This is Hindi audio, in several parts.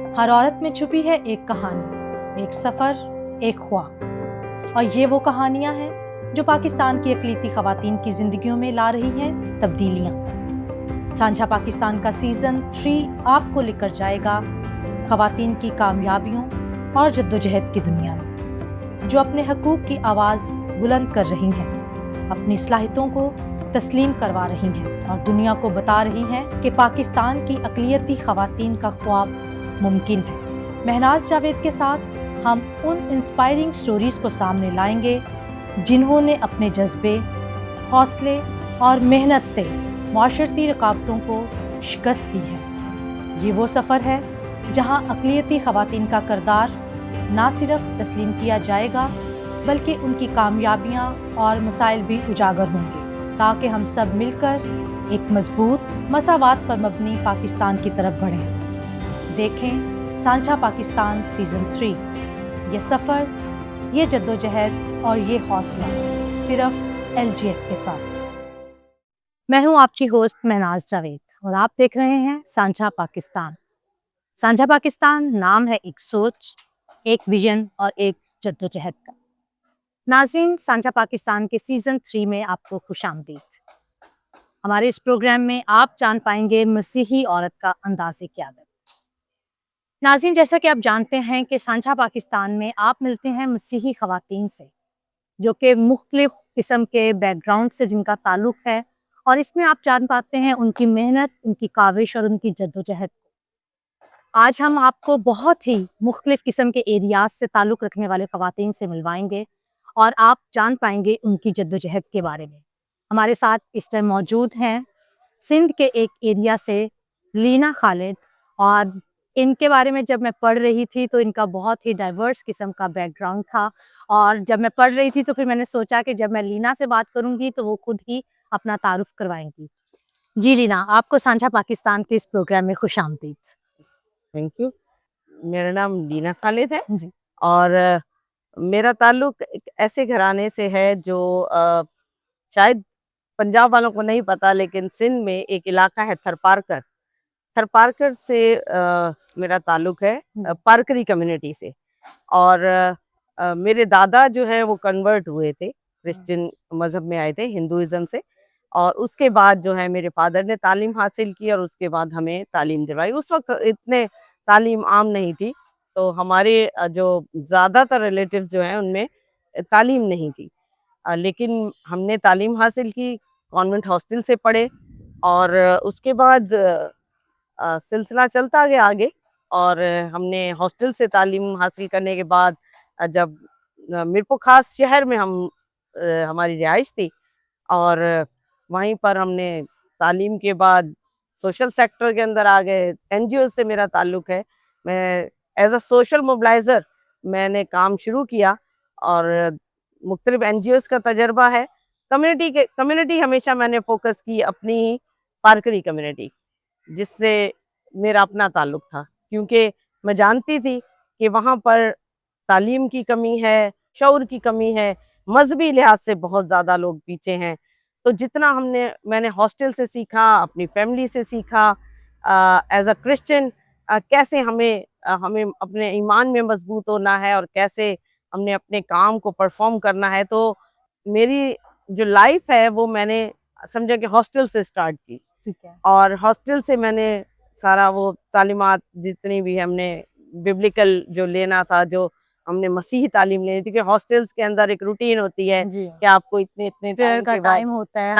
हर औरत में छुपी है एक कहानी, एक सफ़र, एक ख्वाब। और ये वो कहानियां हैं जो पाकिस्तान की अक़लियती ख़वातीन की ज़िंदगियों में ला रही हैं तब्दीलियां। सांझा पाकिस्तान का सीज़न 3 आपको लेकर जाएगा ख़वातीन की कामयाबियों और जद्दोजहद की दुनिया में, जो अपने हकूक़ की आवाज़ बुलंद कर रही हैं, अपनी सलाहियतों को तस्लीम करवा रही हैं और दुनिया को बता रही हैं कि पाकिस्तान की अक़लियती ख़वातीन का ख्वाब मुमकिन है। महनाज जावेद के साथ हम उन इंस्पायरिंग स्टोरीज़ को सामने लाएंगे जिन्होंने अपने जज्बे, हौसले और मेहनत से माशरती रुकावटों को शिकस्त दी है। ये वो सफ़र है जहां अक़लियती ख़वातीन का किरदार ना सिर्फ तस्लीम किया जाएगा बल्कि उनकी कामयाबियां और मसाइल भी उजागर होंगे, ताकि हम सब मिलकर एक मजबूत मसावात पर मबनी पाकिस्तान की तरफ बढ़ें। देखें सांझा पाकिस्तान सीज़न 3। ये सफ़र, ये जद्दोजहद और ये हौसला सिर्फ LGF के साथ। मैं हूँ आपकी होस्ट महनाज जावेद और आप देख रहे हैं सांझा पाकिस्तान। सांझा पाकिस्तान नाम है एक सोच, एक विजन और एक जद्दोजहद का। नाज़रीन, सांझा पाकिस्तान के सीज़न 3 में आपको खुशामदीद। हमारे इस प्रोग्राम में आप जान पाएंगे मसीही औरत का अंदाज़े क़यादत। नाज़रीन, जैसा कि आप जानते हैं कि सांझा पाकिस्तान में आप मिलते हैं मसीही ख़वातीन से, जो कि मुख्तलिफ़ किस्म के बैकग्राउंड से जिनका ताल्लुक़ है, और इसमें आप जान पाते हैं उनकी मेहनत, उनकी काविश और उनकी जद्दोजहद। आज हम आपको बहुत ही मुख्तलिफ़ किस्म के एरियाज़ से ताल्लुक़ रखने वाले ख़वातीन से मिलवाएंगे और आप जान पाएंगे उनकी जद्दोजहद के बारे में। हमारे साथ इस टाइम मौजूद हैं सिंध के एक एरिया से लीना खालिद, और इनके बारे में जब मैं पढ़ रही थी तो इनका बहुत ही डाइवर्स किस्म का बैकग्राउंड था, और जब मैं पढ़ रही थी तो फिर मैंने सोचा कि जब मैं लीना से बात करूंगी तो वो खुद ही अपना तारुफ करवाएंगी। जी लीना, आपको सांझा पाकिस्तान के इस प्रोग्राम में खुशामदीद। Thank you. मेरा नाम लीना खालिद है जी। और मेरा ताल्लुक एक ऐसे घराने से है जो शायद पंजाब वालों को नहीं पता, लेकिन सिंध में एक इलाका है थरपारकर। थरपारकर से मेरा ताल्लुक है पारकरी कम्युनिटी से। और मेरे दादा जो है वो कन्वर्ट हुए थे, क्रिश्चियन मज़हब में आए थे, हिंदुइज़्म से। और उसके बाद जो है मेरे फादर ने तालीम हासिल की और उसके बाद हमें तालीम दिलवाई। उस वक्त इतने तालीम आम नहीं थी, तो हमारे जो ज़्यादातर रिलेटिव्स जो हैं उनमें तालीम नहीं थी। लेकिन हमने तालीम हासिल की, कॉन्वेंट हॉस्टल से पढ़े, और उसके बाद सिलसिला चलता गया आगे। और हमने हॉस्टल से तालीम हासिल करने के बाद जब मीरपुर खास शहर में हमारी रिहाइश थी, और वहीं पर हमने तालीम के बाद सोशल सेक्टर के अंदर आ गए। NGO से मेरा ताल्लुक़ है। मैं एज़ अ सोशल मोबिलाइज़र मैंने काम शुरू किया, और मुख्तलिफ NGOs का तजर्बा है। कम्युनिटी हमेशा मैंने फोकस की अपनी पारकरी कम्युनिटी, जिससे मेरा अपना ताल्लुक़ था, क्योंकि मैं जानती थी कि वहाँ पर तालीम की कमी है, शऊर की कमी है, मज़हबी लिहाज से बहुत ज़्यादा लोग पीछे हैं। तो जितना मैंने हॉस्टल से सीखा, अपनी फैमिली से सीखा, एज़ अ क्रिश्चियन कैसे हमें अपने ईमान में मजबूत होना है और कैसे हमने अपने काम को परफॉर्म करना है। तो मेरी जो लाइफ है वो मैंने समझा कि हॉस्टल से स्टार्ट की। ठीक है। और हॉस्टल से मैंने सारा वो तालीमात जितनी भी हमने बिब्लिकल जो लेना था, जो हमने मसीही तालीम लेनी थी, कि हॉस्टल्स के अंदर एक रूटीन होती है कि आपको इतने प्रेयर का टाइम होता है,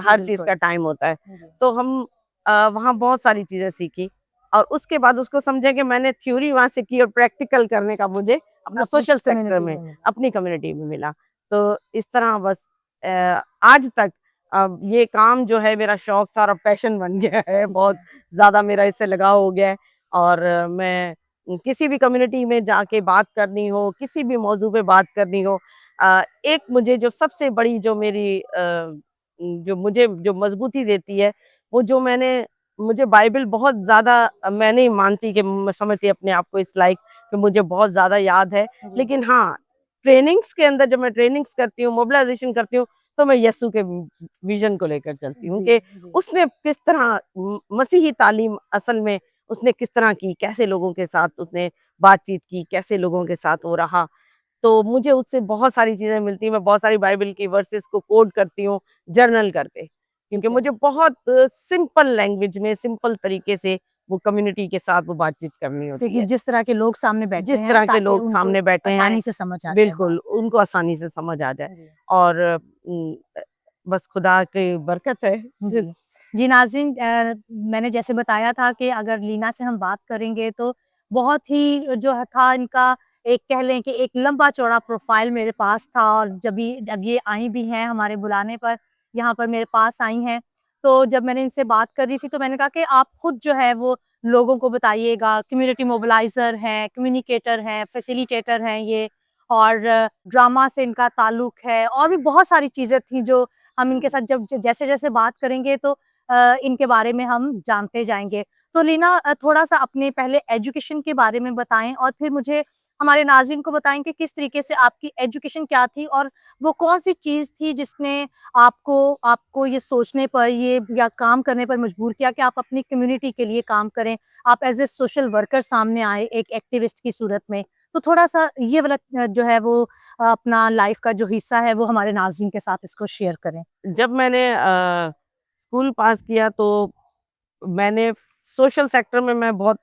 हर चीज़ का टाइम होता है। तो हम वहाँ बहुत सारी चीज़ें सीखी, और उसके बाद उसको समझे कि मैंने थ्योरी वहाँ से की और प्रैक्टिकल करने का मुझे अपना सोशल सेक्टर में, अपनी कम्युनिटी में मिला। तो इस तरह बस आज तक ये काम जो है मेरा शौक था और पैशन बन गया है। बहुत ज़्यादा मेरा इससे लगाव हो गया है, और मैं किसी भी कम्युनिटी में जाके बात करनी हो, किसी भी मौजू पे बात करनी हो, एक मुझे जो सबसे बड़ी जो मेरी जो मुझे जो मजबूती देती है, वो जो मुझे बाइबल बहुत ज़्यादा, मैं नहीं मानती कि मैं समझती अपने आप को इस लायक कि मुझे बहुत ज़्यादा याद है, लेकिन हाँ, ट्रेनिंग्स के अंदर जब मैं ट्रेनिंग्स करती हूँ, मोबिलाइजेशन करती हूँ, तो मैं यीशु के विजन को लेकर चलती हूँ कि उसने किस तरह मसीही तालीम असल में उसने किस तरह की, कैसे लोगों के साथ उसने बातचीत की, कैसे लोगों के साथ वो रहा। तो मुझे उससे बहुत सारी चीज़ें मिलती हैं, मैं बहुत सारी बाइबल की वर्सेस को कोट करती हूँ जर्नल करके, क्योंकि ठीक है। मुझे बहुत सिंपल लैंग्वेज में, सिंपल तरीके से वो कम्युनिटी के साथ वो बातचीत करनी होती कि है। जिस तरह के लोग सामने बैठे जिस हैं तरह के ताकि लोग उनको सामने बैठे हैं, आसानी से समझ आ जाए बिल्कुल, बात। उनको आसानी से समझ आ जाए जी। और बस खुदा की बरकत है। जी। जी नाज़रीन, मैंने जैसे बताया था कि अगर लीना से हम बात करेंगे तो बहुत ही जो है था इनका, एक कह लें कि एक लंबा-चौड़ा प्रोफ़ाइल मेरे पास था, और जब ये आई भी हैं हमारे बुलाने पर, यहाँ पर मेरे पास आई हैं, तो जब मैंने इनसे बात करी थी तो मैंने कहा कि आप खुद जो है वो लोगों को बताइएगा, कम्युनिटी मोबिलाइज़र हैं, कम्युनिकेटर हैं, फैसिलिटेटर हैं ये, और ड्रामा से इनका ताल्लुक है, और भी बहुत सारी चीज़ें थी जो हम इनके साथ जब जैसे-जैसे बात करेंगे तो इनके बारे में हम जानते जाएँगे। तो लीना, थोड़ा-सा अपने पहले एजुकेशन के बारे में बताएँ, और फिर मुझे हमारे नाज़रीन को बताएँ कि किस तरीके से आपकी एजुकेशन क्या थी, और वो कौन-सी चीज़ थी जिसने आपको आपको ये सोचने पर, ये या काम करने पर मजबूर किया कि आप अपनी कम्युनिटी के लिए काम करें। आप एज़ ए सोशल वर्कर सामने आए एक एक्टिविस्ट की सूरत में। तो थोड़ा-सा ये वाला जो है वो अपना लाइफ़ का जो हिस्सा है वो हमारे नाज़रीन के साथ इसको शेयर करें। जब मैंने स्कूल पास किया तो मैंने सोशल सेक्टर में मैं बहुत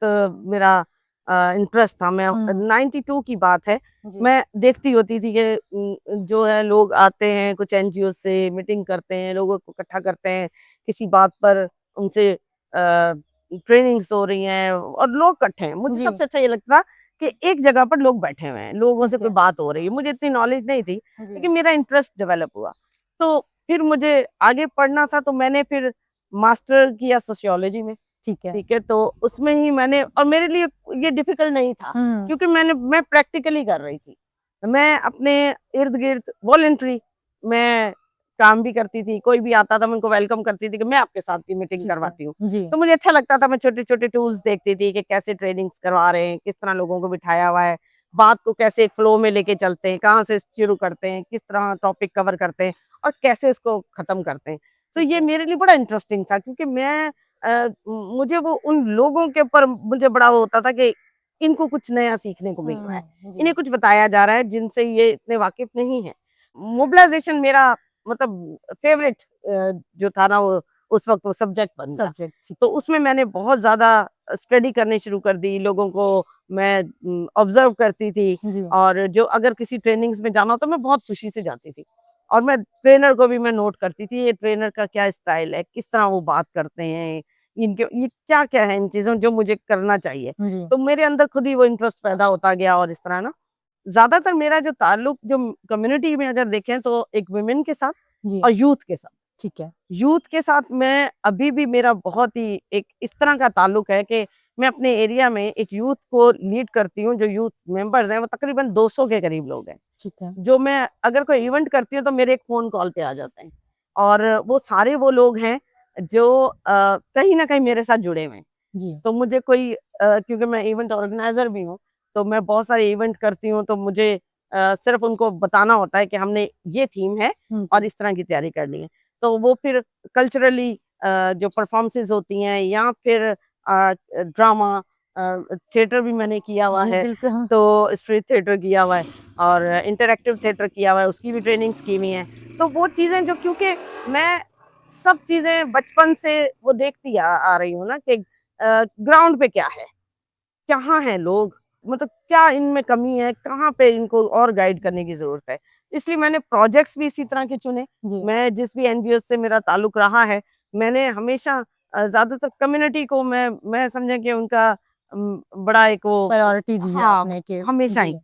मेरा इंटरेस्ट था। मैं हुँ। 92 की बात है, जी। मैं देखती होती थी कि जो है लोग आते हैं कुछ एनजीओ से मीटिंग करते हैं, लोगों को इकट्ठा करते हैं, किसी बात पर उनसे ट्रेनिंग्स हो रही हैं और लोग इकट्ठे हैं। मुझे जी। सबसे अच्छा ये लगता कि एक जगह पर लोग बैठे हुए हैं, लोगों से ठीक कोई है। बात हो रही है। मुझे इतनी नॉलेज नहीं थी, जी। लेकिन मेरा इंटरेस्ट डेवलप हुआ। तो फिर मुझे आगे पढ़ना था, तो मैंने फिर मास्टर किया सोशियोलॉजी में। ठीक है। ठीक है, तो उसमें ही मैंने, और मेरे लिए ये डिफ़िकल्ट नहीं था, हुँ। क्योंकि मैं प्रैक्टिकली कर रही थी। मैं अपने इर्द-गिर्द वॉलंटरी मैं काम भी करती थी, कोई भी आता था मैं उनको वेलकम करती थी कि मैं आपके साथ ही मीटिंग ठीक है। करवाती हूँ। जी। तो मुझे अच्छा लगता था, मैं छोटे-छोटे टूल्स देखती थी कि कैसे ट्रेनिंग्स करवा रहे हैं, किस तरह लोगों को बिठाया हुआ है, बात को कैसे एक फ्लो में लेके चलते हैं, कहाँ से शुरू करते हैं, किस तरह टॉपिक कवर करते हैं और कैसे इसको खत्म करते हैं। तो ठीक ये है। मेरे लिए बड़ा इंटरेस्टिंग था, क्योंकि मुझे वो उन लोगों के ऊपर मुझे बड़ा वो होता था कि इनको कुछ नया सीखने को मिल रहा है, जी। इन्हें कुछ बताया जा रहा है जिनसे ये इतने वाकिफ नहीं है। मोबिलाइजेशन मेरा मतलब फेवरेट जो था ना, वो उस वक्त वो सब्जेक्ट बन गया। सब्जेक्ट ठीक तो है। उसमें मैंने बहुत ज्यादा स्टडी करनी शुरू कर दी, लोगों को मैं ऑब्जर्व करती थी, जी। और जो अगर किसी ट्रेनिंग्स में जाना हो तो मैं बहुत खुशी से जाती थी, और मैं ट्रेनर को भी मैं नोट करती थी, ये ट्रेनर का क्या स्टाइल है, किस तरह वो बात करते हैं, इनके ये क्या-क्या है इन चीज़ों जो मुझे करना चाहिए। जी। तो मेरे अंदर खुद ही वो इंटरेस्ट पैदा होता गया, और इस तरह ना ज़्यादातर मेरा जो ताल्लुक जो कम्युनिटी में अगर देखें तो एक वुमेन के साथ जी। और यूथ के साथ। ठीक है। यूथ के साथ मैं अभी भी, मेरा बहुत ही एक इस तरह का ताल्लुक है कि मैं अपने एरिया में एक यूथ को लीड करती हूँ। जो यूथ मेंबर्स हैं वो तकरीबन 200 के करीब लोग हैं। ठीक है। जो मैं अगर कोई इवेंट करती हूँ तो मेरे एक फ़ोन कॉल पे आ जाते हैं, और वो सारे वो लोग हैं जो कहीं न कहीं मेरे साथ जुड़े हुए हैं। जी। तो मुझे कोई क्योंकि मैं इवेंट ऑर्गेनाइज़र भी हूँ, तो मैं बहुत सारे इवेंट करती हूँ, तो मुझे सिर्फ़ उनको बताना होता है कि हमने ये थीम है और जी। इस तरह की तैयारी करनी है। तो वो फिर कल्चरली जो परफ़ॉर्मेंसेज़ होती हैं, या फिर ड्रामा, थिएटर भी मैंने किया हुआ जी, है, बिल्कुल, हाँ। तो स्ट्रीट थिएटर किया हुआ है, और इंटरैक्टिव थिएटर किया हुआ है, उसकी भी ट्रेनिंग्स की हुई हैं। तो वो चीज़ें जो, क्योंकि मैं सब चीज़ें बचपन से वो देखती आ रही हूँ ना कि ग्राउंड पे क्या है? कहाँ हैं लोग? मतलब क्या इनमें कमी है? कहाँ पे इनको और गाइड करने की ज़रूरत है? इसलिए मैंने प्रोजेक्ट्स भी इसी तरह के चुने। जी। मैं जिस भी एनजीओ से मेरा ताल्लुक रहा है, मैंने हमेशा ज़्यादातर कम्युनिटी को मैं समझें कि उनका बड़ा एक वो प्रायोरिटी दी है हाँ, आपने कि हमेशा जी।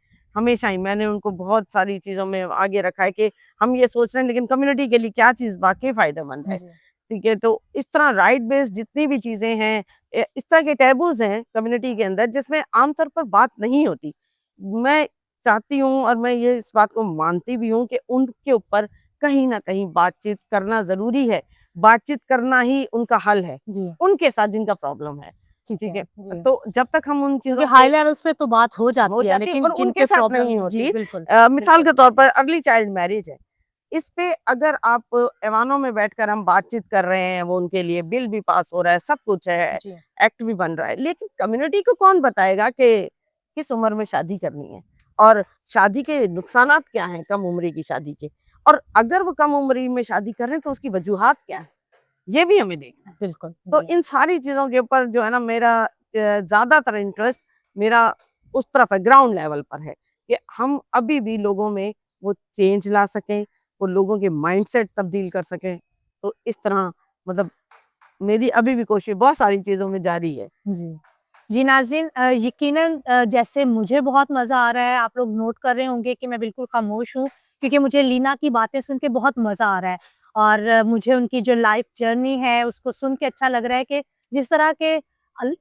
ही मैंने उनको बहुत सारी चीज़ों में आगे रखा है कि हम ये सोच रहे हैं, लेकिन कम्युनिटी के लिए क्या चीज़ वाक़ई फ़ायदेमंद है। जी। ठीक है, तो इस तरह राइट बेस्ड जितनी भी चीज़ें हैं, इस तरह के टैबूज़ हैं कम्युनिटी के अंदर जिसमें आम तौर पर बात नहीं होती। मैं चाहती हूँ, और मैं ये इस बात को मानती भी हूँ कि उनके ऊपर कहीं न कहीं बातचीत करना ज़रूरी है। बातचीत करना ही उनका हल है, जी। उनके साथ जिनका प्रॉब्लम है। ठीक ठीक है। है? जी। तो जब तक हम उन क्योंकि चीज़ों हाई पे लेवल्स पे तो बात हो हो जाती है, जाती है, लेकिन और उनके जिनके साथ नहीं प्रॉब्लम्स जी, होती। बिल्कुल, मिसाल बिल्कुल। के तौर पर अर्ली चाइल्ड मैरिज है। इस पे अगर आप ऐवानों में बैठकर हम बातचीत कर रहे हैं, वो उनके लिए बिल भी पास हो रहा है, सब कुछ है, जी। एक्ट भी बन रहा है, लेकिन कम्युनिटी को कौन बताएगा कि किस उम्र में शादी करनी है और शादी के नुकसानात क्या हैं कम उम्र की शादी के, और अगर वो कम उम्र में शादी कर रहे हैं तो उसकी वजूहात क्या है, ये भी हमें देखना है। बिल्कुल। तो जी। इन सारी चीज़ों के ऊपर जो है ना मेरा ज़्यादातर इंटरेस्ट मेरा उस तरफ है, ग्राउंड लेवल पर है, कि हम अभी भी लोगों में वो चेंज ला सकें, वो लोगों के माइंडसेट तब्दील कर सकें। तो इस तरह मतलब मेरी अभी भी कोशिश बहुत सारी चीज़ों में जारी है। जी। जी नाज़रीन, यकीनन जैसे मुझे बहुत मज़ा आ रहा है, आप लोग नोट कर रहे होंगे कि मैं बिल्कुल ख़ामोश हूँ, क्योंकि मुझे लीना की बातें सुन के बहुत मज़ा आ रहा है और मुझे उनकी जो लाइफ़ जर्नी है, उसको सुन के अच्छा लग रहा है कि जिस तरह के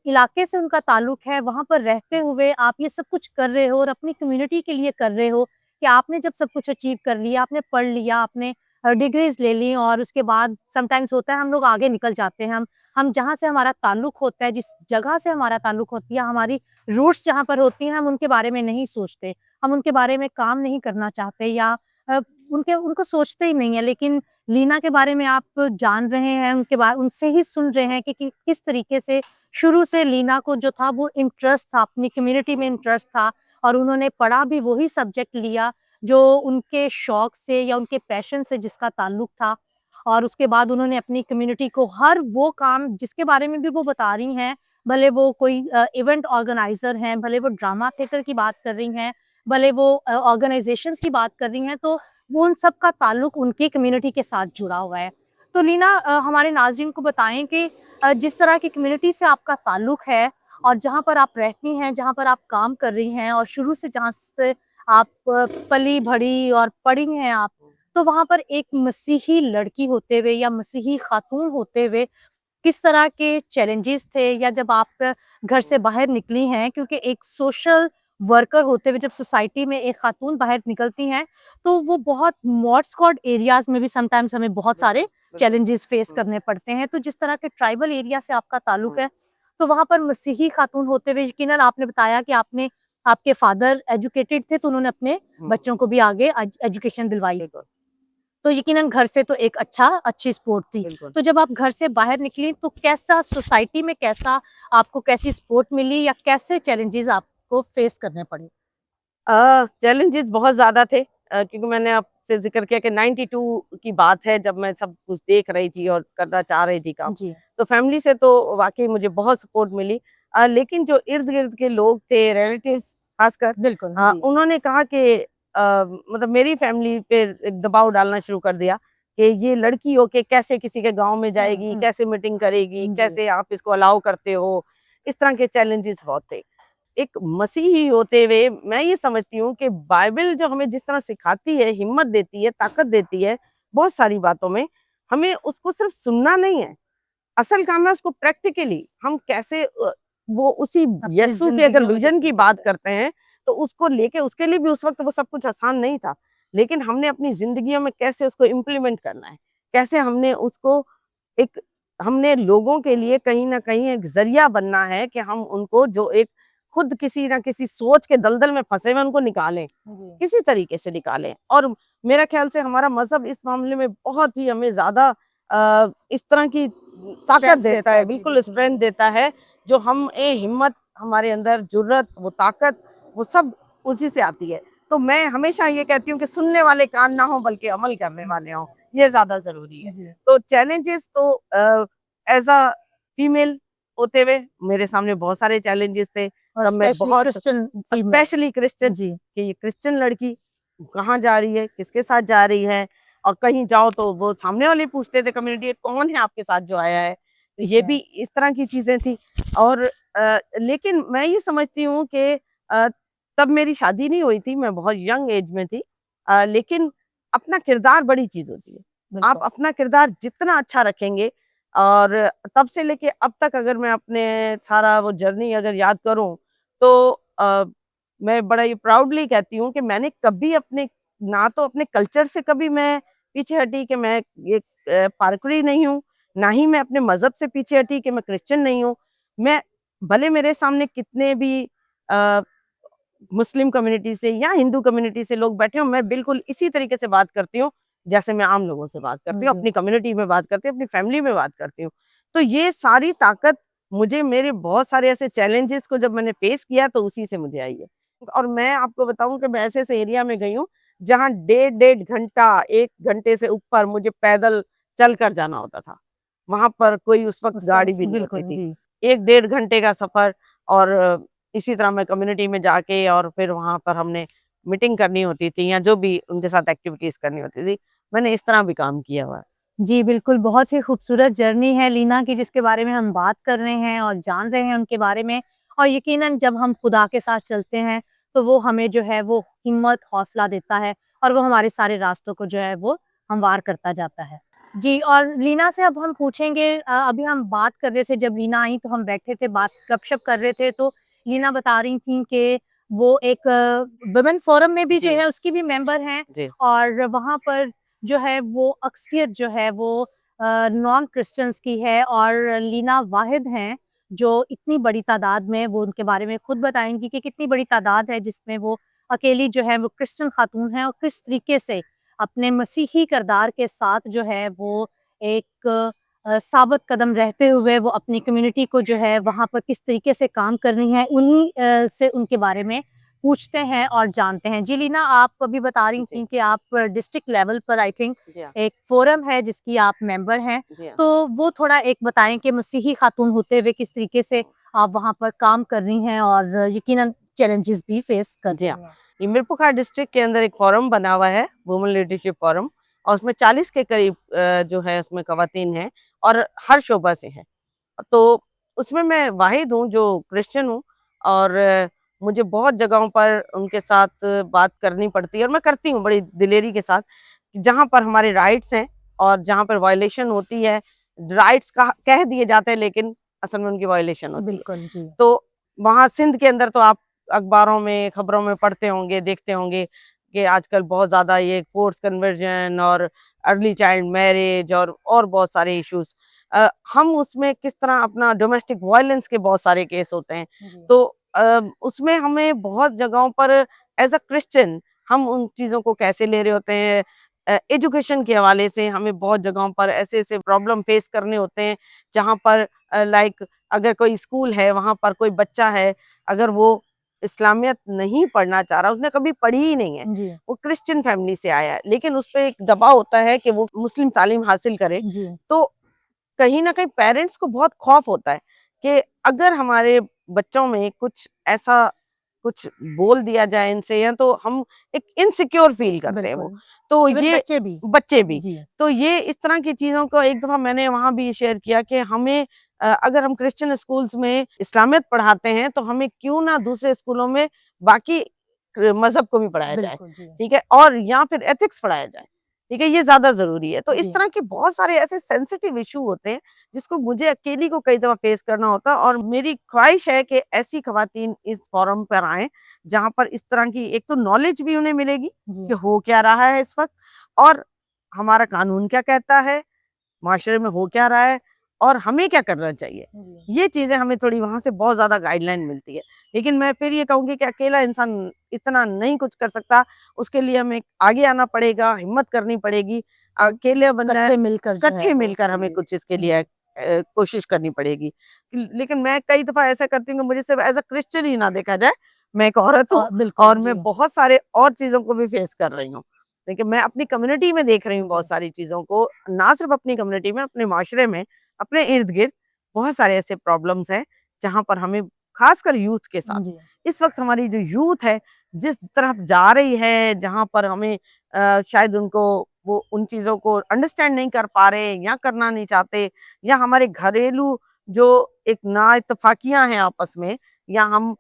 इलाके से उनका ताल्लुक है, वहाँ पर रहते हुए आप ये सब कुछ कर रहे हो और अपनी कम्युनिटी के लिए कर रहे हो, कि आपने जब सब कुछ अचीव कर लिया, आपने पढ़ लिया, आपने डिग्रीज़ ले ली और उसके बाद समटाइम्स होता है हम लोग आगे निकल जाते हैं। हम जहाँ से हमारा ताल्लुक होता है, जिस जगह से हमारा ताल्लुक होती है, हमारी रूट्स जहाँ पर होती हैं, हम उनके बारे में नहीं सोचते। हम उनके बारे में काम नहीं करना चाहते या उनको सोचते ही नहीं है। लेकिन लीना के बारे में आप जान रहे हैं, उनसे ही सुन रहे हैं कि किस तरीके से शुरू से लीना को जो था वो इंटरेस्ट था, अपनी कम्युनिटी में इंटरेस्ट था और उन्होंने पढ़ा भी वही सब्जेक्ट लिया, जो उनके शौक से या उनके पैशन से जिसका ताल्लुक था। और उसके बाद उन्होंने अपनी कम्युनिटी को हर वो काम जिसके बारे में भी वो बता रही हैं, भले वो कोई इवेंट ऑर्गेनाइज़र हैं, भले वो ड्रामा थिएटर की बात कर रही हैं, भले वो ऑर्गेनाइज़ेशंस की बात कर रही हैं, तो वो उन सब का ताल्लुक उनकी कम्युनिटी के साथ जुड़ा हुआ है। तो लीना, हमारे नाज़रीन को बताएँ कि जिस तरह की कम्युनिटी से आपका ताल्लुक है और जहाँ पर आप रहती हैं, जहाँ पर आप काम कर रही हैं और शुरू से जहाँ से आप पली-बढ़ी और पढ़ी हैं आप, तो वहाँ पर एक मसीही लड़की होते हुए या मसीही खातून होते हुए किस तरह के चैलेंजेस थे, या जब आप घर से बाहर निकली हैं, क्योंकि एक सोशल वर्कर होते हुए जब सोसाइटी में एक खातून बाहर निकलती हैं, तो वो बहुत मॉड-स्क्वाड एरियाज़ में भी समटाइम्स हमें बहुत सारे चैलेंजेस फेस करने पड़ते हैं। तो जिस तरह के ट्राइबल एरिया से आपका ताल्लुक है, तो वहाँ पर मसीही खातून होते हुए यकीनन आपने बताया कि आपके फादर एजुकेटेड थे, तो उन्होंने अपने बच्चों को भी आगे एजुकेशन दिलवाई। तो यकीनन घर से तो एक अच्छी सपोर्ट थी। तो जब आप घर से बाहर निकली, तो कैसा सोसाइटी में आपको कैसी सपोर्ट मिली या कैसे चैलेंजेस आपको फेस करने पड़े? चैलेंजेस बहुत ज़्यादा थे, क्योंकि मैंने आपसे ज़िक्र किया कि 92 की बात है जब मैं सब कुछ देख रही थी और करना चाह रही थी काम। जी। तो फैमिली से तो वाक़ई मुझे बहुत सपोर्ट मिली। लेकिन जो इर्द-गिर्द के लोग थे, रिलेटिव्स ख़ासकर, बिल्कुल, जी। उन्होंने कहा कि मतलब मेरी फैमिली पे एक दबाव डालना शुरू कर दिया कि ये लड़की हो के कैसे किसी के गाँव में हुँ, जाएगी, हुँ। कैसे मीटिंग करेगी, जी। कैसे आप इसको अलाउ करते हो? इस तरह के चैलेंजेस बहुत थे। एक मसीही होते हुए मैं ये समझती हूँ कि बाइबल जो हमें जिस तरह सिखाती है, हिम्मत देती है, ताकत देती है, बहुत सारी बातों में, हमें उसको सिर्फ सुनना नहीं है, असल काम है उसको प्रैक्टिकली हम कैसे वो उसी अपनी यीशु के अगर ज़िंदगियों में जिस विज़न की तरीके बात से। करते हैं, तो उसको लेके उसके लिए भी उस वक़्त वो सब कुछ आसान नहीं था। लेकिन हमने अपनी ज़िंदगियों में कैसे उसको इम्प्लीमेंट करना है, कैसे हमने उसको एक हमने लोगों के लिए कहीं न कहीं एक ज़रिया बनना है कि हम उनको जो एक खुद किसी न किसी सोच के दलदल में फँसे हुए उनको निकालें, जी। किसी तरीके से निकालें। और मेरा ख़्याल से हमारा मज़हब इस मामले में बहुत ही हमें ज़्यादा इस तरह की ताकत स्ट्रेंथ देता देता है, है। जी, बिल्कुल बिल्कुल, स्ट्रेंथ बिल्कुल। देता है, जो हिम्मत हमारे अंदर जुर्रत, वो ताकत, वो सब उसी से आती है। तो मैं हमेशा ये कहती हूँ कि सुनने वाले कान ना हों बल्कि अमल करने वाले हों, ये ज़्यादा ज़रूरी है। जी। तो चैलेंजेस तो एज़ अ फीमेल होते हुए मेरे सामने बहुत सारे चैलेंजेस थे। और तब मैं स्पेशली बहुत क्रिश्चियन फीमेल। स्पेशली क्रिश्चियन, जी। कि ये क्रिश्चियन लड़की कहाँ जा रही है, किसके साथ जा रही है, और कहीं जाओ तो वो सामने वाले पूछते थे कम्युनिटी कौन है आपके साथ जो आया है। तो ठीक ये है। भी इस तरह की चीज़ें थी। और लेकिन मैं ये समझती हूँ कि तब मेरी शादी नहीं हुई थी, मैं बहुत यंग एज में थी। लेकिन अपना किरदार बड़ी चीज़ होती है। आप बिल्कुल। अपना किरदार जितना अच्छा रखेंगे, और तब से लेके अब तक अगर मैं अपने सारा वो जर्नी अगर याद करूँ, तो मैं बड़ा ही प्राउडली कहती हूँ कि मैंने कभी अपने ना तो अपने कल्चर से कभी मैं पीछे हटी कि मैं एक पारकरी नहीं हूँ, ना ही मैं अपने मज़हब से पीछे हटी कि मैं क्रिश्चियन नहीं हूँ। मैं भले मेरे सामने कितने भी अ, मुस्लिम कम्युनिटी से या हिंदू कम्युनिटी से लोग बैठे हों, मैं बिल्कुल इसी तरीके से बात करती हूँ जैसे मैं आम लोगों से बात करती हूँ, जी। अपनी कम्युनिटी में बात करती हूँ, अपनी फैमिली में बात करती हूँ। तो ये सारी ताकत मुझे मेरे बहुत सारे ऐसे चैलेंजेस को जब मैंने फेस किया तो उसी से मुझे आई है। और मैं आपको बताऊँ कि मैं ऐसे-ऐसे एरिया में गई हूँ, जहाँ डेढ़-डेढ़ घंटा, 1 घंटे से ऊपर मुझे पैदल चलकर जाना होता था। वहाँ पर कोई उस वक़्त उस टाइम गाड़ी भी नहीं होती बिल्कुल, थी। जी। 1 डेढ़ घंटे का सफ़र और इसी तरह मैं कम्युनिटी में जाके और फिर वहाँ पर हमने मीटिंग करनी होती थी या जो भी उनके साथ एक्टिविटीज़ करनी होती थी, मैंने इस तरह भी काम किया हुआ है। जी, बिल्कुल, बहुत ही खूबसूरत जर्नी है लीना की जिसके बारे में हम बात कर रहे हैं और जान रहे हैं उनके बारे में। और यकीनन जब हम खुदा के साथ चलते हैं, तो वो हमें जो है वो हिम्मत, हौसला देता है और वो हमारे सारे रास्तों को जो है वो हमवार करता जाता है। जी, और लीना से अब हम पूछेंगे अभी हम बात कर रहे थे जब लीना आई तो हम बैठे थे, बात गपशप कर रहे थे, तो लीना बता रही थीं कि वो एक वुमेन फोरम में भी जो जी, है उसकी भी मेंबर हैं जी, और वहाँ पर जो है वो अक्सरियत जो है वो नॉन क्रिश्चियंस की है और लीना वाहिद हैं जो इतनी बड़ी तादाद में, वो उनके बारे में खुद बताएंगी कि कितनी बड़ी तादाद है जिसमें वो अकेली जो है वो क्रिश्चियन खातून है और किस तरीके से अपने मसीही किरदार के साथ जो है वो एक साबित कदम रहते हुए वो अपनी कम्युनिटी को जो है वहाँ पर किस तरीके से काम कर रही हैं, उन्हीं से उनके बारे में पूछते हैं और जानते हैं। जी लीना, आप अभी बता रही जी, थी कि आप डिस्ट्रिक्ट लेवल पर आई थिंक जी हाँ, एक फोरम है जिसकी आप मेंबर हैं, जी हाँ। तो वो थोड़ा एक बताएं कि मसीही खातून होते हुए किस तरीके से आप वहाँ पर काम कर रही हैं और यकीनन चैलेंजेस भी फेस कर जी रही हाँ, हैं। ये मीरपुर डिस्ट्रिक्ट के अंदर एक फोरम बना हुआ है, वुमेन लीडरशिप फोरम और उसमें 40 के करीब जो है उसमें ख़वातीन हैं और हर शोबा से हैं। तो उसमें मैं वाहिद हूँ जो क्रिश्चियन हूँ और मुझे बहुत जगहों पर उनके साथ बात करनी पड़ती है और मैं करती हूँ बड़ी दिलेरी के साथ, जहाँ पर हमारे राइट्स हैं और जहाँ पर वायलेशन होती है, राइट्स कह दिए जाते हैं लेकिन असल में उनकी वायलेशन होती है। बिल्कुल, जी। तो वहाँ सिंध के अंदर तो आप अखबारों में, खबरों में पढ़ते होंगे, देखते होंगे कि आजकल बहुत ज़्यादा ये फ़ोर्स्ड कन्वर्जन और अर्ली चाइल्ड मैरिज और बहुत सारे इश्यूज़ हम उसमें किस तरह अपना डोमेस्टिक वायलेंस के बहुत सारे केस होते हैं। जी। तो उसमें हमें बहुत जगहों पर एज़ अ क्रिश्चियन हम उन चीज़ों को कैसे ले रहे होते हैं। एजुकेशन के हवाले से हमें बहुत जगहों पर ऐसे-ऐसे प्रॉब्लम फेस करने होते हैं, जहाँ पर लाइक अगर कोई स्कूल है, वहाँ पर कोई बच्चा है, अगर वो इस्लामियत नहीं पढ़ना चाह रहा, उसने कभी पढ़ी ही नहीं है, जी। वो क्रिश्चियन फैमिली से आया है, लेकिन उस पे एक दबाव होता है कि वो मुस्लिम तालीम हासिल करे, जी। तो कहीं न कहीं पेरेंट्स को बहुत खौफ होता है कि अगर हमारे बच्चों में कुछ ऐसा कुछ बोल दिया जाए इनसे या तो हम एक इनसिक्योर फ़ील करते हैं वो। बिल्कुल। तो इवन ये बच्चे भी। बच्चे भी। जी। तो ये इस तरह की चीज़ों को एक दफ़ा मैंने वहाँ भी शेयर किया कि हमें अगर हम क्रिश्चियन स्कूल्स में इस्लामियत पढ़ाते हैं तो हमें क्यों ना दूसरे स्कूलों में बाकी मज़हब को भी पढ़ाया जाए, बिल्कुल, जी। ठीक है? और या फिर एथिक्स पढ़ाया जाए, ठीक है? ये ज़्यादा ज़रूरी है। तो इस जी। तरह के बहुत सारे ऐसे सेंसिटिव इश्यू होते हैं जिसको मुझे अकेली को कई दफ़ा फेस करना होता है और मेरी ख्वाहिश है कि ऐसी ख़वातीन इस फोरम पर आएँ, जहाँ पर इस तरह की एक तो नॉलेज भी उन्हें मिलेगी जी। कि हो क्या रहा है इस वक़्त और हमारा कानून क्या कहता है, माशरे में हो क्या रहा है और हमें क्या करना चाहिए। जी। ये चीज़ें हमें थोड़ी वहाँ से बहुत ज़्यादा गाइडलाइन मिलती है। लेकिन मैं फिर ये कहूँगी कि अकेला इंसान इतना नहीं कुछ कर सकता, उसके लिए हमें आगे आना पड़ेगा, हिम्मत करनी पड़ेगी। अकेले बनना है, इकट्ठे मिलकर जो है इकट्ठे वो मिलकर हमें जी। कुछ इसके लिए जी। कोशिश करनी पड़ेगी। लेकिन मैं कई दफ़ा ऐसा करती हूँ कि मुझे सिर्फ़ एज़ अ क्रिश्चियन ही ना देखा जाए, मैं एक औरत हूँ बिल्कुल, और जी। मैं बहुत सारे और चीज़ों को भी फेस कर रही हूँ। देखिए, मैं अपनी कम्युनिटी में देख रही हूँ जी। बहुत सारी चीज़ों को, ना सिर्फ़ अपनी कम्युनिटी में, अपने माशरे में, अपने इर्द-गिर्द बहुत सारे ऐसे प्रॉब्लम्स हैं, जहाँ पर हमें ख़ासकर यूथ के साथ, जी। इस वक़्त हमारी जो यूथ है, जिस तरफ जा रही है, जहाँ पर हमें शायद उनको वो उन चीज़ों को अंडरस्टैंड नहीं कर पा रहे या करना नहीं चाहते या हमारे घरेलू जो एक ना-इत्तेफ़ाकियाँ हैं आपस में या हम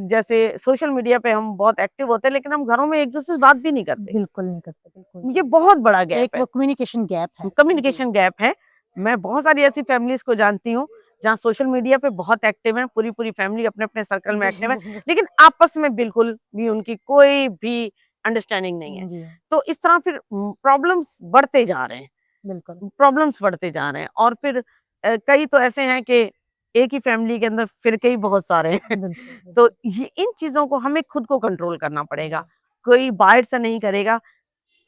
जैसे सोशल मीडिया पे हम बहुत एक्टिव होते हैं, लेकिन हम घरों में एक-दूसरे से बात भी नहीं करते। बिल्कुल नहीं करते, बिल्कुल, ये जी। बहुत बड़ा एक गैप है। वो कम्युनिकेशन गैप है। जी। कम्युनिकेशन गैप है। मैं बहुत सारी ऐसी फैमिलीज़ को जानती हूँ, जहाँ सोशल मीडिया पे बहुत एक्टिव हैं, पूरी-पूरी फैमिली अपने-अपने सर्कल में जी, एक्टिव है, बिल्कुल। लेकिन आपस में बिल्कुल भी उनकी कोई भी अंडरस्टैंडिंग नहीं है। जी, तो इस तरह फिर प्रॉब्लम्स बढ़ते जा रहे हैं, बिल्कुल। प्रॉब्लम्स बढ़ते जा रहे हैं और फिर कई तो ऐसे हैं कि एक ही फैमिली के अंदर फ़िरके ही बहुत सारे हैं। बिल्कुल, तो बिल्कुल। ये इन चीज़ों को हमें खुद को कंट्रोल करना पड़ेगा। जी। कोई बाहर से नहीं करेगा।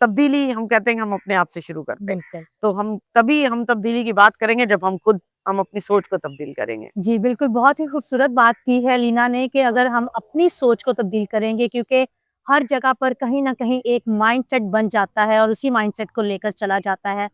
तब्दीली हम कहते हैं कि हम अपने आप से शुरू करते हैं। बिल्कुल। तो हम तब्दीली की बात करेंगे जब हम अपनी सोच को तब्दील करेंगे। जी, बिल्कुल, बहुत ही खूबसूरत बात की है लीना ने कि अगर हम अपनी सोच को तब्दील करेंगे, क्योंकि हर जगह पर कहीं न कहीं एक माइंडसेट बन जाता है और उसी माइंडसेट को लेकर चला जाता है।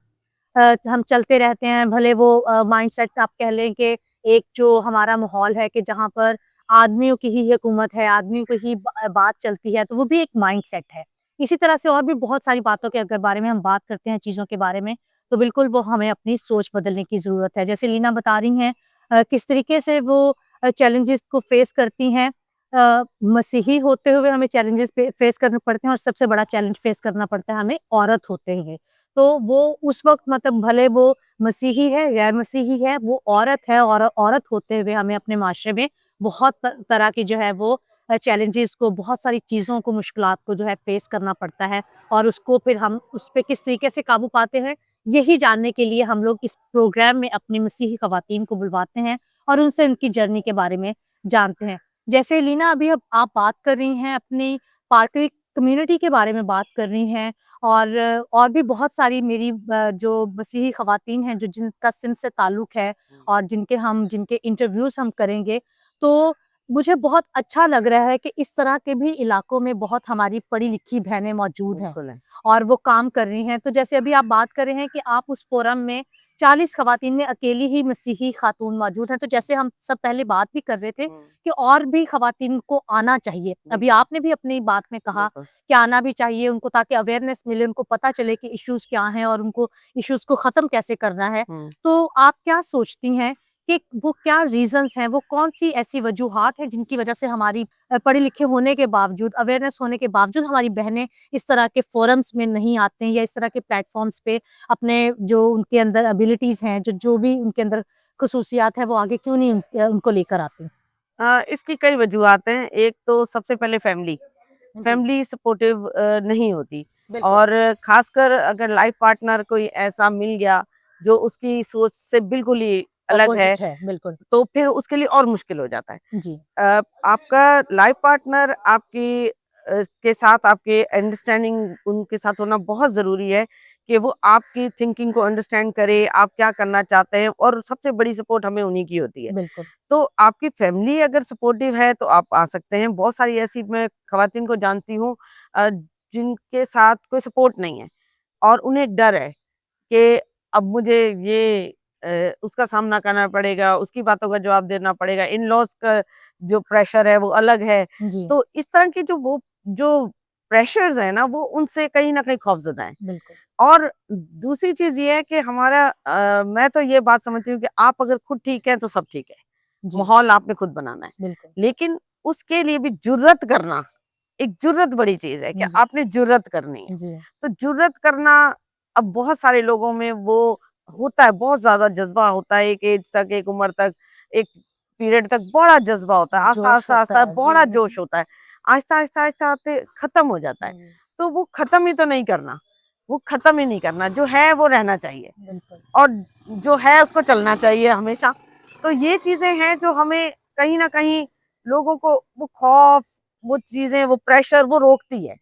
हम चलते रहते हैं, भले वो माइंडसेट आप कह लें कि एक जो हमारा माहौल है कि जहाँ पर आदमियों की ही हुकूमत है, आदमियों की ही बात चलती है, तो वो भी एक माइंडसेट है। इसी तरह से और भी बहुत सारी बातों के अगर बारे में हम बात करते हैं, चीज़ों के बारे में, तो बिल्कुल वो हमें अपनी सोच बदलने की ज़रूरत है। जैसे लीना बता रही हैं किस तरीके से वो चैलेंजेस को फेस करती हैं। मसीही होते हुए हमें चैलेंजेस फेस करने पड़ते हैं और सबसे बड़ा चैलेंज फेस करना पड़ता है हमें औरत होते हुए। तो वो उस वक़्त मतलब भले वो मसीही है, गैर मसीही है, वो औरत है और औरत होते हुए हमें अपने माशरे में बहुत तरह की जो है वो चैलेंजेस को, बहुत सारी चीज़ों को, मुश्किलात को जो है फेस करना पड़ता है और उसको फिर हम उस पे किस तरीके से काबू पाते हैं, यही जानने के लिए हम लोग इस प्रोग्राम में अपनी मसीही ख़वातीन को बुलवाते हैं और उनसे उनकी जर्नी के बारे में जानते हैं। जैसे लीना अभी अब आप बात कर रही हैं अपनी पार्करी कम्युनिटी के बारे में बात कर रही हैं और भी बहुत सारी मेरी जो मसीही ख़वातीन हैं जो जिनका सिंध से ताल्लुक़ है और जिनके इंटरव्यूज़ हम करेंगे, तो मुझे बहुत अच्छा लग रहा है कि इस तरह के भी इलाकों में बहुत हमारी पढ़ी-लिखी बहनें मौजूद हैं बिल्कुल है। और वो काम कर रही हैं। तो जैसे अभी आप बात कर रहे हैं कि आप उस फ़ोरम में 40 ख़वातीन में अकेली ही मसीही ख़ातून मौजूद हैं, तो जैसे हम सब पहले बात भी कर रहे थे कि और भी ख़वातीन को आना चाहिए। अभी बिल्कुल, आपने भी अपनी बात में कहा बिल्कुल। कि आना भी चाहिए उनको ताकि अवेयरनेस मिले, उनको पता चले कि इश्यूज़ क्या हैं और उनको इश्यूज़ को ख़त्म कैसे करना है। हुँ। तो आप क्या सोचती हैं कि वो क्या रीज़न्स हैं, वो कौन-सी ऐसी वजूहात हैं जिनकी वज़ह से हमारी पढ़े-लिखे होने के बावजूद, अवेयरनेस होने के बावजूद हमारी बहनें इस तरह के फ़ोरम्स में नहीं आते हैं या इस तरह के प्लेटफ़ॉर्म्स पे अपने जो उनके अंदर एबिलिटीज़ हैं, जो भी उनके अंदर ख़ुसूसियात हैं, वो आगे क्यों नहीं उनको लेकर आती? इसकी कई वजूहात हैं। एक तो सबसे पहले फैमिली। जी, फैमिली सपोर्टिव नहीं होती बिल्कुल। और खासकर अगर लाइफ पार्टनर कोई ऐसा मिल गया जो उसकी सोच से बिल्कुल ही अलग है, अपोज़िट है, बिल्कुल। तो फिर उसके लिए और मुश्किल हो जाता है। जी, आपका लाइफ पार्टनर के साथ आपके अंडरस्टैंडिंग उनके साथ होना बहुत ज़रूरी है कि वो आपकी थिंकिंग को अंडरस्टैंड करे, आप क्या करना चाहते हैं और सबसे बड़ी सपोर्ट हमें उन्हीं की होती है। बिल्कुल। तो आपकी फैमिली अगर सपोर्टिव है तो आप आ सकते हैं। बहुत सारी ऐसी मैं ख़वातीन को जानती हूँ जिनके साथ कोई सपोर्ट नहीं है और उन्हें एक डर है कि अब मुझे ये उसका सामना करना पड़ेगा, उसकी बातों का जवाब देना पड़ेगा, इन-लॉज़ का जो प्रेशर है वो अलग है। जी, तो इस तरह की जो प्रेशर्स हैं ना वो उनसे कहीं न कहीं खौफ़ज़दा हैं। बिल्कुल। और दूसरी चीज़ ये है कि मैं तो ये बात समझती हूँ कि आप अगर खुद ठीक हैं तो सब ठीक है। जी, माहौल आपने खुद बनाना है। बिल्कुल। लेकिन उसके लिए भी जुर्रत करना, एक जुर्रत बड़ी चीज़ है कि जी, आपने जुर्रत करनी है। जी, तो जुर्रत करना अब बहुत सारे लोगों में वो होता है, बहुत ज़्यादा जज़्बा होता है, एक एज तक, एक उम्र तक, एक पीरियड तक बड़ा जज़्बा होता है। आस्ता, जोश आस्ता, होता आस्ता है। बड़ा जोश होता है। आहिस्ता, आहिस्ता, आहिस्ता आते खत्म हो जाता है। हुँ, तो वो खत्म ही तो नहीं करना, वो खत्म ही नहीं करना, जो है वो रहना चाहिए बिल्कुल। और जो है उसको चलना चाहिए हमेशा। तो ये चीज़ें हैं जो हमें कहीं न कहीं लोगों को वो खौफ, वो चीज़ें, वो प्रेशर वो रोकती है।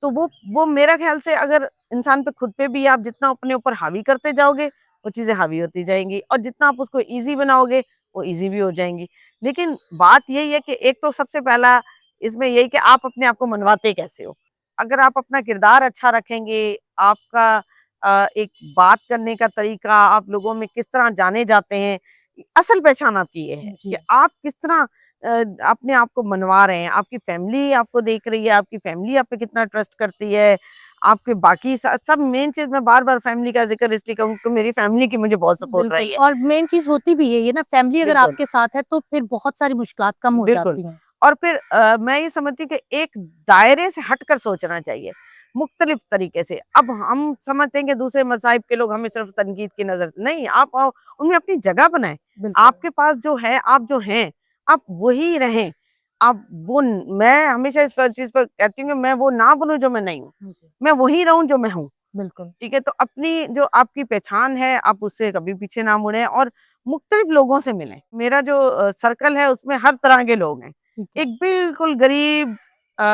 तो वो मेरा ख़्याल से अगर इंसान पे खुद पे भी आप जितना अपने ऊपर हावी करते जाओगे, वो चीज़ें हावी होती जाएँगी और जितना आप उसको ईज़ी बनाओगे, वो ईज़ी भी हो जाएँगी। लेकिन बात यही है कि एक तो सबसे पहला इसमें यही कि आप अपने आप को मनवाते कैसे हो? अगर आप अपना किरदार अच्छा रखेंगे, आपका एक बात करने का तरीका, आप लोगों में किस तरह जाने जाते हैं, असल पहचान आपकी ये है कि जी, आप किस तरह अपने आप को मनवा रहे हैं। आपकी फैमिली आपको देख रही है, आपकी फैमिली आप पे कितना ट्रस्ट करती है, आपके बाकी सब मेन चीज़ मैं बार-बार फैमिली का ज़िक्र इसलिए करूँ कि मेरी फैमिली की मुझे बहुत सपोर्ट बिल्कुल रही है। और मेन चीज़ होती भी यही है ना, फैमिली अगर बिल्कुल, आपके साथ है तो फिर बहुत सारी मुश्किलात कम हो बिल्कुल। जाती हैं। और फिर मैं ये समझती हूँ कि एक दायरे से हटकर सोचना चाहिए, मुख्तलिफ तरीके से। अब हम समझते हैं कि दूसरे मज़ाहिब के लोग हमें सिर्फ़ तनकीद की नज़र से नहीं, आप उनमें अपनी जगह बनाएँ। बिल्कुल, आपके पास जो है, आप जो हैं, आप वही रहें। आप वो न मैं हमेशा इस चीज़ पर कहती हूँ कि मैं वो ना बनूँ जो मैं नहीं हूँ। जी, मैं वही रहूँ जो मैं हूँ। बिल्कुल, ठीक है? तो अपनी जो आपकी पहचान है, आप उससे कभी पीछे ना मुड़ें और मुख्तलिफ लोगों से मिलें। मेरा जो सर्कल है, उसमें हर तरह के लोग हैं। ठीक है। एक बिल्कुल गरीब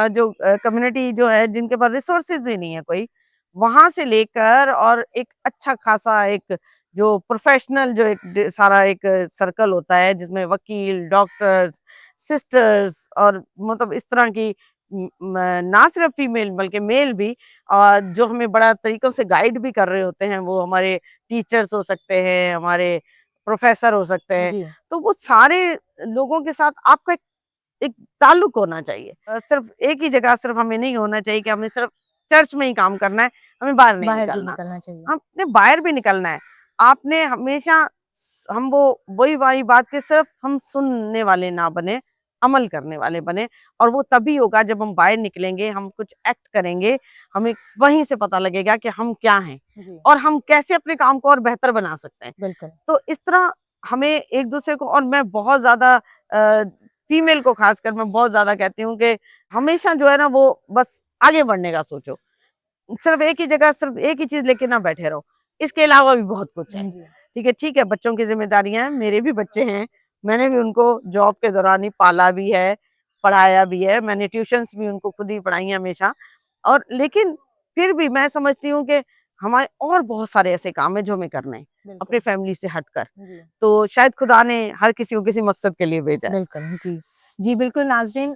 जो कम्युनिटी जो है, जिनके पास रिसोर्सेज़ भी नहीं है कोई, वहां से लेकर और एक अच्छा खासा एक जो प्रोफेशनल जो एक सारा एक सर्कल होता है जिसमें वकील, डॉक्टर्स, सिस्टर्स और मतलब इस तरह की ना सिर्फ फीमेल बल्कि मेल भी, और जो हमें बड़ा तरीकों से गाइड भी कर रहे होते हैं, वो हमारे टीचर्स हो सकते हैं, हमारे प्रोफेसर हो सकते हैं। जी। तो वो सारे लोगों के साथ आपका एक ताल्लुक होना चाहिए। सिर्फ एक ही जगह सिर्फ हमें नहीं होना चाहिए कि हमें सिर्फ चर्च में ही काम करना है, हमें बाहर नहीं बाहर भी निकलना। निकलना चाहिए। आपने बाहर भी निकलना है। आपने हमेशा हम वो वही वाली बात कि सिर्फ हम सुनने वाले ना बने, अमल करने वाले बने, और वो तभी होगा जब हम बाहर निकलेंगे, हम कुछ एक्ट करेंगे, हमें वहीं से पता लगेगा कि हम क्या हैं जी, और हम कैसे अपने काम को और बेहतर बना सकते हैं। बिल्कुल। तो इस तरह हमें एक-दूसरे को, और मैं बहुत ज़्यादा फीमेल को खासकर मैं बहुत ज़्यादा कहती हूँ कि हमेशा जो है ना वो बस आगे बढ़ने का सोचो। सिर्फ एक ही जगह सिर्फ एक ही चीज़ लेके ना बैठे रहो। इसके अलावा भी बहुत कुछ है। जी। ठीक है, बच्चों की ज़िम्मेदारियाँ हैं, मेरे भी बच्चे हैं। मैंने भी उनको जॉब के दौरान ही पाला भी है, पढ़ाया भी है। मैंने ट्यूशन्स भी उनको खुद ही पढ़ाई हैं हमेशा, और लेकिन फिर भी मैं समझती हूँ कि हमारे और बहुत सारे ऐसे काम हैं जो हमें करने हैं, अपनी बिल्कुल। फैमिली से हटकर। जी। तो शायद खुदा ने हर किसी को किसी मकसद के लिए भेजा है। बिल्कुल, जी। जी, बिल्कुल नाज़रीन,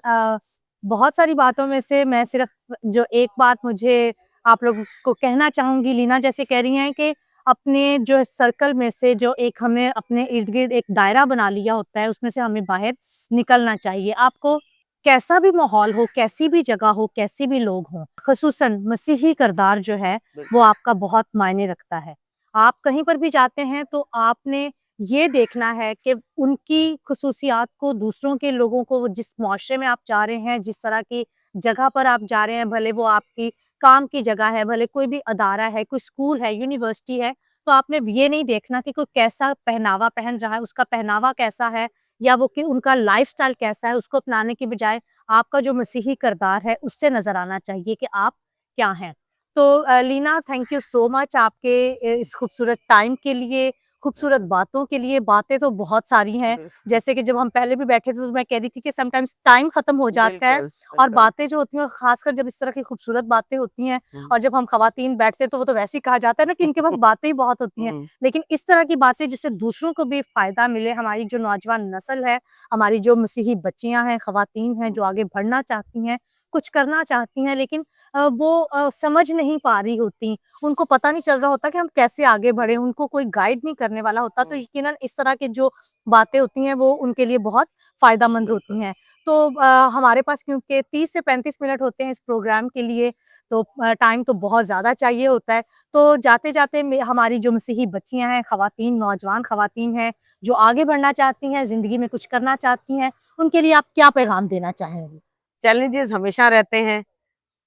बहुत सारी बातों में से मैं सिर्फ़ जो एक बात मुझे आप लोगों को कहना चाहूँगी, लीना जैसे कह रही हैं कि अपने जो सर्कल में से जो एक हमें अपने इर्द-गिर्द एक दायरा बना लिया होता है, उसमें से हमें बाहर निकलना चाहिए। आपको कैसा भी माहौल हो, कैसी भी जगह हो, कैसे भी लोग हों, ख़ुसूसन मसीही किरदार जो है, वो आपका बहुत मायने रखता है। आप कहीं पर भी जाते हैं तो आपने ये देखना है कि उनकी ख़ुसूसियात को दूसरों के लोगों को, वो जिस मुआशरे में आप जा रहे हैं, जिस तरह की जगह पर आप जा रहे हैं, भले वो आपकी काम की जगह है, भले कोई भी अदारा है, कोई स्कूल है, यूनिवर्सिटी है, तो आपने ये नहीं देखना कि कोई कैसा पहनावा पहन रहा है, उसका पहनावा कैसा है या वो कि उनका लाइफ़स्टाइल कैसा है, उसको अपनाने की बजाय आपका जो मसीही किरदार है, उससे नज़र आना चाहिए कि आप क्या हैं। तो Leena, thank you so much आपके इस खूबसूरत टाइम के लिए, खूबसूरत बातों के लिए। बातें तो बहुत सारी हैं, जैसे कि जब हम पहले भी बैठे थे तो मैं कह रही थी कि समटाइम्स टाइम ख़त्म हो जाता है, बिल्कुल, और बिल्कुल। बातें जो होती हैं, और ख़ासकर जब इस तरह की खूबसूरत बातें होती हैं, हुँ, और जब हम ख़वातीन बैठते हैं तो वो तो वैसे ही कहा जाता है ना कि इनके पास बातें ही बहुत होती हैं। हुँ, लेकिन इस तरह की बातें जिससे दूसरों को भी फ़ायदा मिले, हमारी जो नौजवान नस्ल है, हमारी जो मसीही बच्चियाँ हैं, ख़वातीन हैं जो आगे बढ़ना चाहती हैं, कुछ करना चाहती हैं, लेकिन वो समझ नहीं पा रही होती, उनको पता नहीं चल रहा होता कि हम कैसे आगे बढ़ें, उनको कोई गाइड नहीं करने वाला होता, तो हुँ, यकीनन इस तरह की जो बातें होती हैं वो उनके लिए बहुत फ़ायदेमंद बिल्कुल। होती हैं। तो हमारे पास क्योंकि 30 से 35 मिनट होते हैं इस प्रोग्राम के लिए, तो टाइम तो बहुत ज़्यादा चाहिए होता है। तो जाते-जाते में हमारी जो मसीही बच्चियाँ हैं, ख़वातीन, नौजवान ख़वातीन हैं, जो आगे बढ़ना चाहती हैं, ज़िंदगी में कुछ करना चाहती हैं, उनके लिए आप क्या पैगाम देना चाहेंगी? चैलेंजेस हमेशा रहते हैं,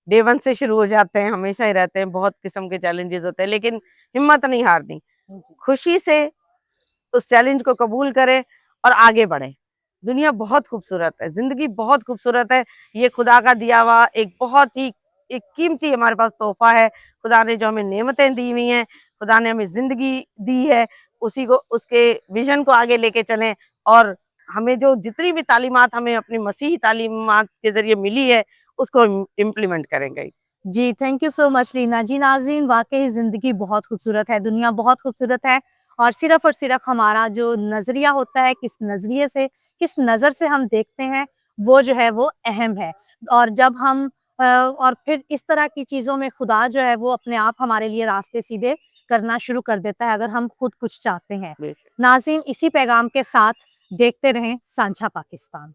डे 1 से शुरू हो जाते हैं, हमेशा ही रहते हैं, बहुत किस्म के चैलेंजेस होते हैं, लेकिन हिम्मत नहीं हारनी। जी। खुशी से उस चैलेंज को कबूल करें और आगे बढ़ें। दुनिया बहुत खूबसूरत है, ज़िंदगी बहुत खूबसूरत है, ये खुदा का दिया हुआ एक बहुत ही एक कीमती हमारे पास तोहफ़ा है। खुदा ने जो हमें नेमतें दी हुई हैं, खुदा ने हमें ज़िंदगी दी है, उसी को उसके विज़न को आगे लेके चलें, और हमें जो जितनी भी तालीमात हमें अपनी मसीही तालीमात के ज़रिए मिली है, उसको इम्प्लीमेंट करेंगे। जी, thank you so much Reena ji. नाज़रीन, वाक़ई ज़िंदगी बहुत खूबसूरत है, दुनिया बहुत खूबसूरत है, और सिर्फ़ हमारा जो नज़रिया होता है, किस नज़रिए से, किस नज़र से हम देखते हैं, वो जो है वो अहम है। और जब हम और फिर इस तरह की चीज़ों में खुदा जो है वो अपने आप हमारे लिए रास्ते सीधे करना शुरू कर देता है, अगर हम खुद कुछ चाहते हैं। बेशक। नाज़रीन, इसी पैगाम के साथ देखते रहें साझा पाकिस्तान।